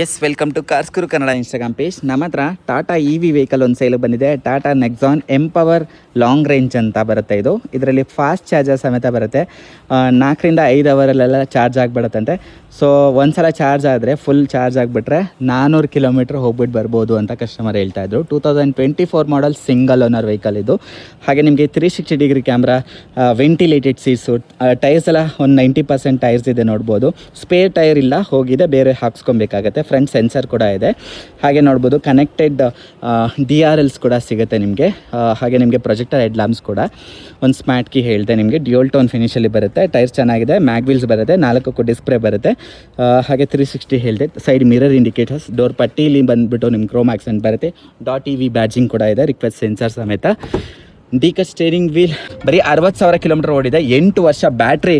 S, welcome to cars Guru Kannada Instagram page. ನಮ್ಮ ಹತ್ರ Tata EV vehicle ಒಂದು ಸೇಲ್ ಬಂದಿದೆ. Tata Nexon empower long range ಅಂತ ಬರುತ್ತೆ. ಇದರಲ್ಲಿ ಫಾಸ್ಟ್ ಚಾರ್ಜರ್ ಸಮೇತ ಬರುತ್ತೆ. 4ರಿಂದ 5 ಅವರಲ್ಲೆಲ್ಲ ಚಾರ್ಜ್ ಆಗಿಬಿಡುತ್ತಂತೆ. ಸೊ ಒಂದ್ಸಲ ಚಾರ್ಜ್ ಆದರೆ ಫುಲ್ ಚಾರ್ಜ್ ಆಗಿಬಿಟ್ರೆ 400 ಕಿಲೋಮೀಟ್ರ್ ಹೋಗ್ಬಿಟ್ಟು ಬರ್ಬೋದು ಅಂತ ಕಸ್ಟಮರ್ ಹೇಳ್ತಾಯಿದ್ರು. 2024 ಮಾಡಲ್ ಸಿಂಗಲ್ ಓನರ್ ವೆಹಿಕಲ್ ಇದು. ಹಾಗೆ ನಿಮಗೆ 360 degree camera, ventilated seats, tyres ಎಲ್ಲ ಒಂದು 90% ಟೈರ್ಸ್ ಇದೆ ನೋಡ್ಬೋದು. ಸ್ಪೇರ್ ಟೈರ್ ಇಲ್ಲ, ಹೋಗಿದೆ, ಬೇರೆ ಹಾಕ್ಸ್ಕೊಬೇಕಾಗತ್ತೆ. ಫ್ರಂಟ್ ಸೆನ್ಸರ್ ಕೂಡ ಇದೆ. ಹಾಗೆ ನೋಡ್ಬೋದು ಕನೆಕ್ಟೆಡ್ DRLs ಕೂಡ ಸಿಗುತ್ತೆ ನಿಮಗೆ. ಹಾಗೆ ನಿಮಗೆ ಪ್ರೊಜೆಕ್ಟರ್ ಹೆಡ್ ಲ್ಯಾಂಪ್ಸ್ ಕೂಡ, ಒಂದು ಸ್ಮಾರ್ಟ್ ಕೀ ಹೇಳಿದೆ ನಿಮಗೆ, ಡ್ಯೂಯಲ್ ಟೋನ್ ಫಿನಿಷಲ್ಲಿ ಬರುತ್ತೆ. ಟೈರ್ಸ್ ಚೆನ್ನಾಗಿದೆ, ಮ್ಯಾಗ್ ವೀಲ್ಸ್ ಬರುತ್ತೆ, 4ಕ್ಕೂ ಡಿಸ್ಪ್ಲೇ ಬರುತ್ತೆ. ಹಾಗೆ 360 ಹೇಳಿದೆ. ಸೈಡ್ ಮಿರರ್ ಇಂಡಿಕೇಟರ್ಸ್, ಡೋರ್ ಪಟ್ಟಿಲಿ ಬಂದುಬಿಟ್ಟು ನಿಮ್ಮ ಕ್ರೋಮ್ ಆಕ್ಸೆಂಟ್ ಬರುತ್ತೆ. .EV ಬ್ಯಾಡ್ಜಿಂಗ್ ಕೂಡ ಇದೆ, ರಿಕ್ವೆಸ್ಟ್ ಸೆನ್ಸರ್ ಸಮೇತ. ಡಿಕಟ್ ಸ್ಟೇರಿಂಗ್ ವೀಲ್. ಬರೀ 60,000 ಕಿಲೋಮೀಟರ್ ಓಡಿದೆ. 8 ವರ್ಷ ಬ್ಯಾಟ್ರಿ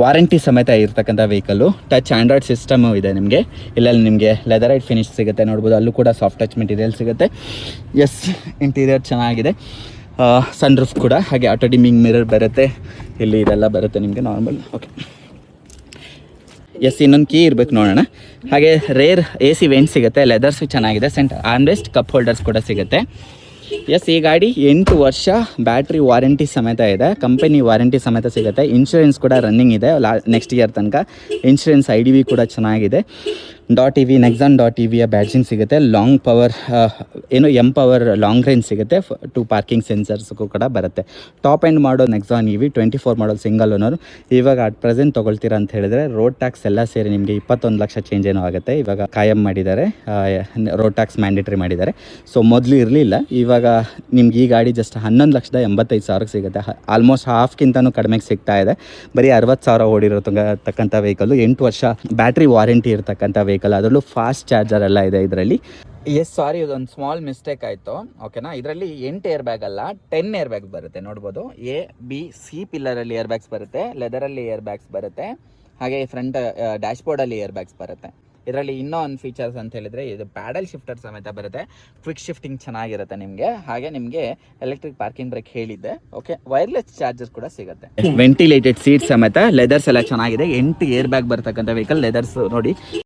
ವಾರಂಟಿ ಸಮೇತ ಇರ್ತಕ್ಕಂಥ ವೆಹಿಕಲ್ಲು. ಟಚ್ ಆಂಡ್ರಾಯ್ಡ್ ಸಿಸ್ಟಮು ಇದೆ ನಿಮಗೆ. ಇಲ್ಲೆಲ್ಲ ನಿಮಗೆ ಲೆದರೈಟ್ ಫಿನಿಶ್ ಸಿಗುತ್ತೆ ನೋಡ್ಬೋದು. ಅಲ್ಲೂ ಕೂಡ ಸಾಫ್ಟ್ ಟಚ್ ಮೆಟೀರಿಯಲ್ ಸಿಗುತ್ತೆ. ಎಸ್, ಇಂಟೀರಿಯರ್ ಚೆನ್ನಾಗಿದೆ. ಸನ್ ರೂಫ್ ಕೂಡ, ಹಾಗೆ ಆಟೋ ಡಿಮ್ಮಿಂಗ್ ಮಿರರ್ ಬರುತ್ತೆ. ಇಲ್ಲಿ ಇದೆಲ್ಲ ಬರುತ್ತೆ ನಿಮಗೆ ನಾರ್ಮಲ್. ಓಕೆ, ಎಸ್, ಇನ್ನೊಂದು ಕೀ ಇರಬೇಕು ನೋಡೋಣ. ಹಾಗೆ ರೇರ್ AC ವೆಂಟ್ ಸಿಗುತ್ತೆ. ಲೆದರ್ಸು ಚೆನ್ನಾಗಿದೆ. ಸೆಂಟರ್ ಆರ್ಮ್ರೆಸ್ಟ್, ಕಪ್ ಹೋಲ್ಡರ್ಸ್ ಕೂಡ ಸಿಗುತ್ತೆ. ಎಸ್, ಈ ಗಾಡಿ 8 ವರ್ಷ ಬ್ಯಾಟ್ರಿ ವಾರಂಟಿ ಸಮೇತ ಇದೆ. ಕಂಪನಿ ವಾರಂಟಿ ಸಮೇತ ಸಿಗುತ್ತೆ. ಇನ್ಶೂರೆನ್ಸ್ ಕೂಡ ರನ್ನಿಂಗ್ ಇದೆ ನೆಕ್ಸ್ಟ್ ಇಯರ್ ತನಕ. ಇನ್ಶೂರೆನ್ಸ್ IDV ಕೂಡ ಚೆನ್ನಾಗಿದೆ. .EV ನೆಕ್ಸಾನ್ .EVಯ ಬ್ಯಾಡ್ಜಿಂಗ್ ಸಿಗುತ್ತೆ. Long power empower long range ಸಿಗುತ್ತೆ. 2 ಪಾರ್ಕಿಂಗ್ ಸೆನ್ಸರ್ಸ್ಗೂ ಕೂಡ ಬರುತ್ತೆ. ಟಾಪ್ ಎಂಡ್ ಮಾಡೋ Nexon EV 24 model single owner. ಇವಾಗ ಅಟ್ ಪ್ರೆಸೆಂಟ್ ತೊಗೊಳ್ತೀರಾ ಅಂತ ಹೇಳಿದ್ರೆ ರೋಡ್ ಟ್ಯಾಕ್ಸ್ ಎಲ್ಲ ಸೇರಿ ನಿಮಗೆ 21 ಲಕ್ಷ ಚೇಂಜ್ ಏನೋ ಆಗುತ್ತೆ. ಇವಾಗ ಕಾಯಂ ಮಾಡಿದ್ದಾರೆ, ರೋಡ್ ಟ್ಯಾಕ್ಸ್ ಮ್ಯಾಂಡೇಟ್ರಿ ಮಾಡಿದ್ದಾರೆ. ಸೊ ಮೊದಲು ಇರಲಿಲ್ಲ. ಇವಾಗ ನಿಮ್ಗೆ ಈ ಗಾಡಿ ಜಸ್ಟ್ 11,85,000 ಸಿಗುತ್ತೆ. ಆಲ್ಮೋಸ್ಟ್ ಹಾಫ್ಗಿಂತನೂ ಕಡಿಮೆಗೆ ಸಿಗ್ತಾ ಇದೆ. ಬರೀ 60,000 ಓಡಿರತಕ್ಕಂಥ ವೆಹಿಕಲ್ಲು, 8 ವರ್ಷ ಬ್ಯಾಟ್ರಿ ವಾರಂಟಿ ಇರತಕ್ಕಂಥ ವೆಹಿಕಲ್, ಅದರಲ್ಲೂ ಫಾಸ್ಟ್ ಚಾರ್ಜರ್ ಎಲ್ಲ ಇದೆ ಇದರಲ್ಲಿ. ಎಸ್, ಸಾರಿ, ಇದೊಂದು ಸ್ಮಾಲ್ ಮಿಸ್ಟೇಕ್ ಆಯಿತು. ಓಕೆನಾ, ಇದರಲ್ಲಿ 8 ಏರ್ ಬ್ಯಾಗ್ ಅಲ್ಲ, 10 ಏರ್ ಬ್ಯಾಗ್ ಬರುತ್ತೆ ನೋಡ್ಬೋದು. A-B-C ಪಿಲ್ಲರಲ್ಲಿ ಏರ್ ಬ್ಯಾಗ್ಸ್ ಬರುತ್ತೆ, ಲೆದರಲ್ಲಿ ಏರ್ ಬ್ಯಾಗ್ಸ್ ಬರುತ್ತೆ, ಹಾಗೆ ಫ್ರಂಟ್ ಡ್ಯಾಶ್ಬೋರ್ಡಲ್ಲಿ ಏರ್ ಬ್ಯಾಗ್ಸ್ ಬರುತ್ತೆ. ಇದರಲ್ಲಿ ಇನ್ನೂ ಒಂದು ಫೀಚರ್ಸ್ ಅಂತ ಹೇಳಿದರೆ ಇದು ಪ್ಯಾಡಲ್ ಶಿಫ್ಟರ್ ಸಮೇತ ಬರುತ್ತೆ. ಕ್ವಿಕ್ ಶಿಫ್ಟಿಂಗ್ ಚೆನ್ನಾಗಿರುತ್ತೆ ನಿಮಗೆ. ಹಾಗೆ ನಿಮಗೆ ಎಲೆಕ್ಟ್ರಿಕ್ ಪಾರ್ಕಿಂಗ್ ಬ್ರೇಕ್ ಹೇಳಿದ್ದೆ. ಓಕೆ, ವೈರ್ಲೆಸ್ ಚಾರ್ಜರ್ ಕೂಡ ಸಿಗುತ್ತೆ. ವೆಂಟಿಲೇಟೆಡ್ ಸೀಟ್ ಸಮೇತ, ಲೆದರ್ಸ್ ಎಲ್ಲ ಚೆನ್ನಾಗಿದೆ. 8 ಏರ್ ಬ್ಯಾಗ್ ಬರ್ತಕ್ಕಂಥ ವೆಹಿಕಲ್. ಲೆದರ್ಸ್ ನೋಡಿ,